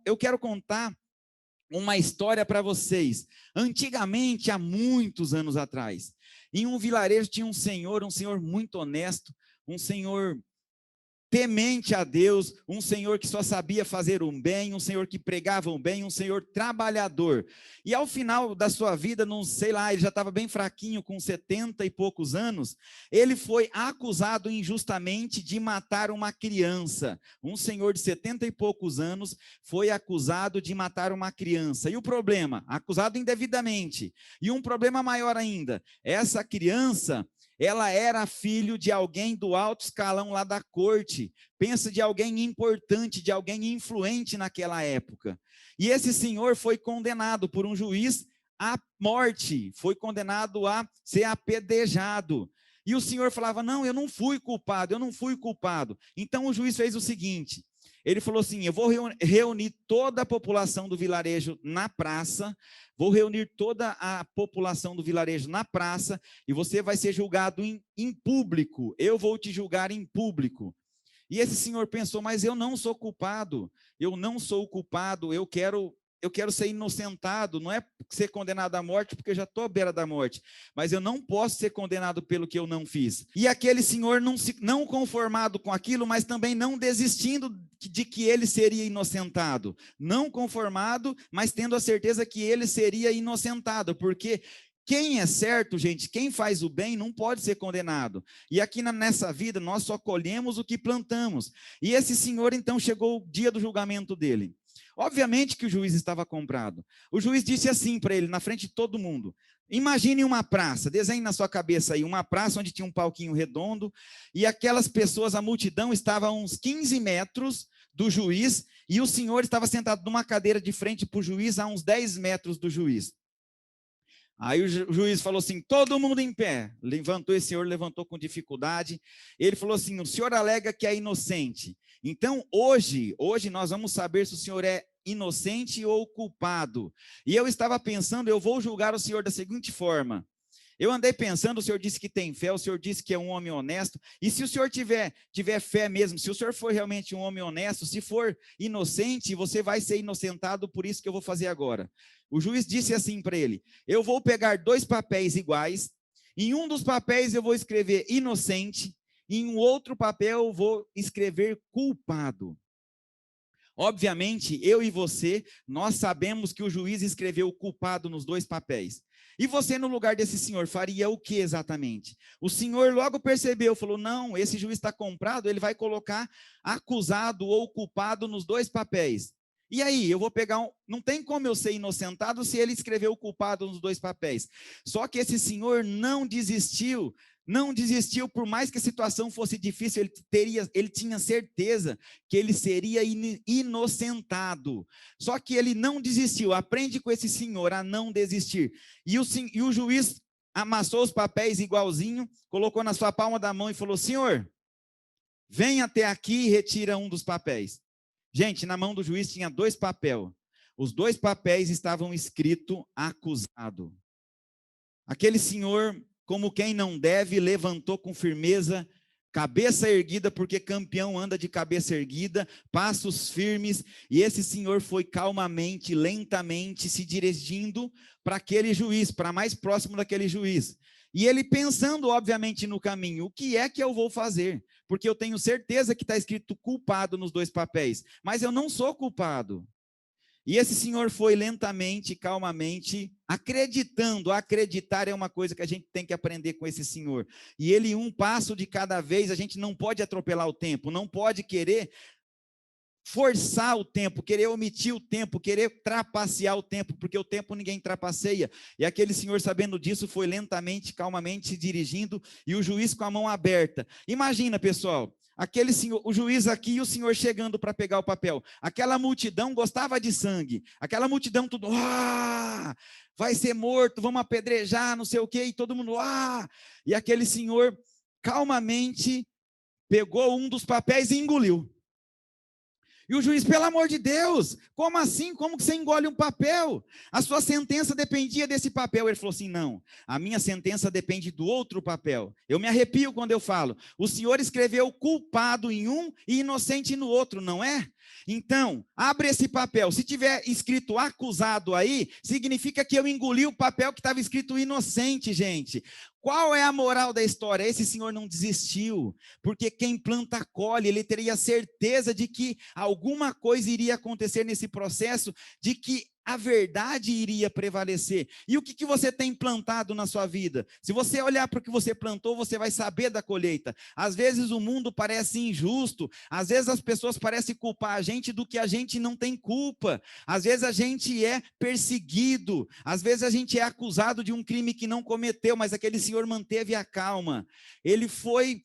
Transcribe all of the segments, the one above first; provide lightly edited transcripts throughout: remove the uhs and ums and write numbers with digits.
Eu quero contar uma história para vocês. Antigamente, há muitos anos atrás, em um vilarejo tinha um senhor muito honesto, um senhor temente a Deus, um senhor que só sabia fazer um bem, um senhor que pregava um bem, um senhor trabalhador. E ao final da sua vida, não sei lá, ele já estava bem fraquinho, com 70 e poucos anos, ele foi acusado injustamente de matar uma criança. Um senhor de 70 e poucos anos foi acusado de matar uma criança. E o problema? Acusado indevidamente. E um problema maior ainda, essa criança, ela era filho de alguém do alto escalão lá da corte. Pensa de alguém importante, de alguém influente naquela época. E esse senhor foi condenado por um juiz à morte, foi condenado a ser apedrejado. E o senhor falava, não, eu não fui culpado, eu não fui culpado. Então o juiz fez o seguinte, ele falou assim, eu vou reunir toda a população do vilarejo na praça, vou reunir toda a população do vilarejo na praça, e você vai ser julgado em público, eu vou te julgar em público. E esse senhor pensou, mas eu não sou culpado, eu quero ser inocentado, não é ser condenado à morte, porque eu já estou à beira da morte, mas eu não posso ser condenado pelo que eu não fiz. E aquele senhor, não conformado com aquilo, mas também não desistindo de que ele seria inocentado, não conformado, mas tendo a certeza que ele seria inocentado, porque quem é certo, gente, quem faz o bem não pode ser condenado. E aqui nessa vida nós só colhemos o que plantamos. E esse senhor então chegou o dia do julgamento dele. Obviamente que o juiz estava comprado. O juiz disse assim para ele, na frente de todo mundo, imagine uma praça, desenhe na sua cabeça aí, uma praça onde tinha um palquinho redondo, e aquelas pessoas, a multidão estava a uns 15 metros do juiz, e o senhor estava sentado numa cadeira de frente para o juiz, a uns 10 metros do juiz. Aí o juiz falou assim, todo mundo em pé. Levantou, esse senhor levantou com dificuldade. Ele falou assim, o senhor alega que é inocente. Então, hoje nós vamos saber se o senhor é inocente ou culpado. E eu estava pensando, eu vou julgar o senhor da seguinte forma. Eu andei pensando, o senhor disse que tem fé, o senhor disse que é um homem honesto, e se o senhor tiver fé mesmo, se o senhor for realmente um homem honesto, se for inocente, você vai ser inocentado por isso que eu vou fazer agora. O juiz disse assim para ele, eu vou pegar 2 papéis iguais, em um dos papéis eu vou escrever inocente, em um outro papel eu vou escrever culpado. Obviamente, eu e você, nós sabemos que o juiz escreveu culpado nos 2 papéis. E você, no lugar desse senhor, faria o que exatamente? O senhor logo percebeu, falou, não, esse juiz está comprado, ele vai colocar acusado ou culpado nos 2 papéis. E aí, eu vou pegar não tem como eu ser inocentado se ele escreveu culpado nos 2 papéis. Só que esse senhor não desistiu, por mais que a situação fosse difícil, ele tinha certeza que ele seria inocentado. Só que ele não desistiu, aprende com esse senhor a não desistir. E o juiz amassou os papéis igualzinho, colocou na sua palma da mão e falou, senhor, vem até aqui e retira um dos papéis. Gente, na mão do juiz tinha 2 papéis. Os 2 papéis estavam escrito acusado. Aquele senhor, como quem não deve, levantou com firmeza, cabeça erguida, porque campeão anda de cabeça erguida, passos firmes, e esse senhor foi calmamente, lentamente se dirigindo para aquele juiz, para mais próximo daquele juiz. E ele pensando, obviamente, no caminho, o que é que eu vou fazer? Porque eu tenho certeza que está escrito culpado nos 2 papéis, mas eu não sou culpado. E esse senhor foi lentamente, calmamente, acreditando. Acreditar é uma coisa que a gente tem que aprender com esse senhor. E ele, um passo de cada vez, a gente não pode atropelar o tempo, não pode querer forçar o tempo, querer omitir o tempo, querer trapacear o tempo, porque o tempo ninguém trapaceia. E aquele senhor, sabendo disso, foi lentamente, calmamente se dirigindo, e o juiz com a mão aberta. Imagina, pessoal, aquele senhor, o juiz aqui e o senhor chegando para pegar o papel. Aquela multidão gostava de sangue, aquela multidão tudo, vai ser morto, vamos apedrejar, não sei o quê, e todo mundo, e aquele senhor calmamente pegou um dos papéis e engoliu. E o juiz, pelo amor de Deus, como assim? Como que você engole um papel? A sua sentença dependia desse papel. Ele falou assim, não, a minha sentença depende do outro papel. Eu me arrepio quando eu falo. O senhor escreveu culpado em um e inocente no outro, não é? Então, abre esse papel. Se tiver escrito acusado aí, significa que eu engoli o papel que estava escrito inocente, gente. Qual é a moral da história? Esse senhor não desistiu, porque quem planta colhe, ele teria certeza de que alguma coisa iria acontecer nesse processo, de que a verdade iria prevalecer. E o que você tem plantado na sua vida? Se você olhar para o que você plantou, você vai saber da colheita. Às vezes o mundo parece injusto, às vezes as pessoas parecem culpar a gente do que a gente não tem culpa. Às vezes a gente é perseguido, às vezes a gente é acusado de um crime que não cometeu, mas aquele senhor manteve a calma. Ele foi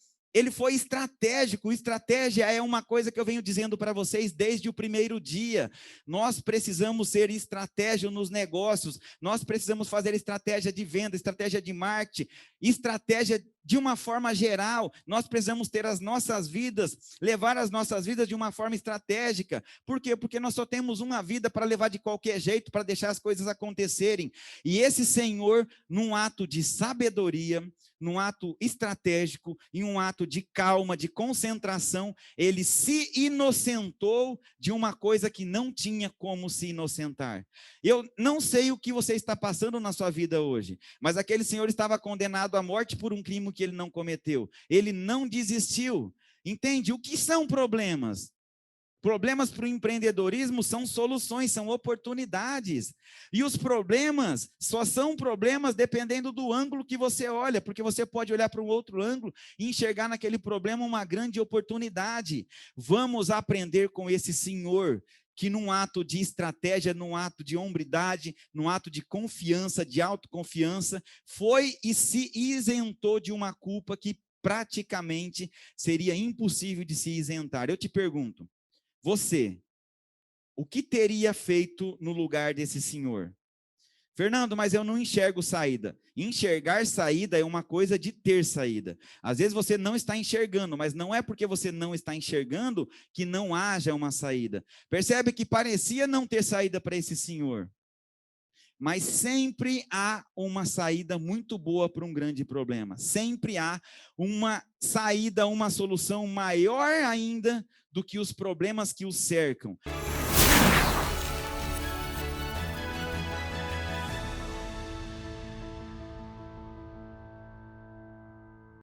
estratégico. Estratégia é uma coisa que eu venho dizendo para vocês desde o primeiro dia. Nós precisamos ser estratégia nos negócios, nós precisamos fazer estratégia de venda, estratégia de marketing, estratégia de uma forma geral. Nós precisamos ter as nossas vidas, levar as nossas vidas de uma forma estratégica. Por quê? Porque nós só temos uma vida para levar de qualquer jeito, para deixar as coisas acontecerem. E esse Senhor, num ato de sabedoria, num ato estratégico, em um ato de calma, de concentração, ele se inocentou de uma coisa que não tinha como se inocentar. Eu não sei o que você está passando na sua vida hoje, mas aquele senhor estava condenado à morte por um crime que ele não cometeu. Ele não desistiu. Entende? O que são problemas? Problemas para o empreendedorismo são soluções, são oportunidades. E os problemas só são problemas dependendo do ângulo que você olha, porque você pode olhar para um outro ângulo e enxergar naquele problema uma grande oportunidade. Vamos aprender com esse senhor que num ato de estratégia, num ato de hombridade, num ato de confiança, de autoconfiança, foi e se isentou de uma culpa que praticamente seria impossível de se isentar. Eu te pergunto, você, o que teria feito no lugar desse senhor? Fernando, mas eu não enxergo saída. Enxergar saída é uma coisa de ter saída. Às vezes você não está enxergando, mas não é porque você não está enxergando que não haja uma saída. Percebe que parecia não ter saída para esse senhor. Mas sempre há uma saída muito boa para um grande problema. Sempre há uma saída, uma solução maior ainda do que os problemas que os cercam.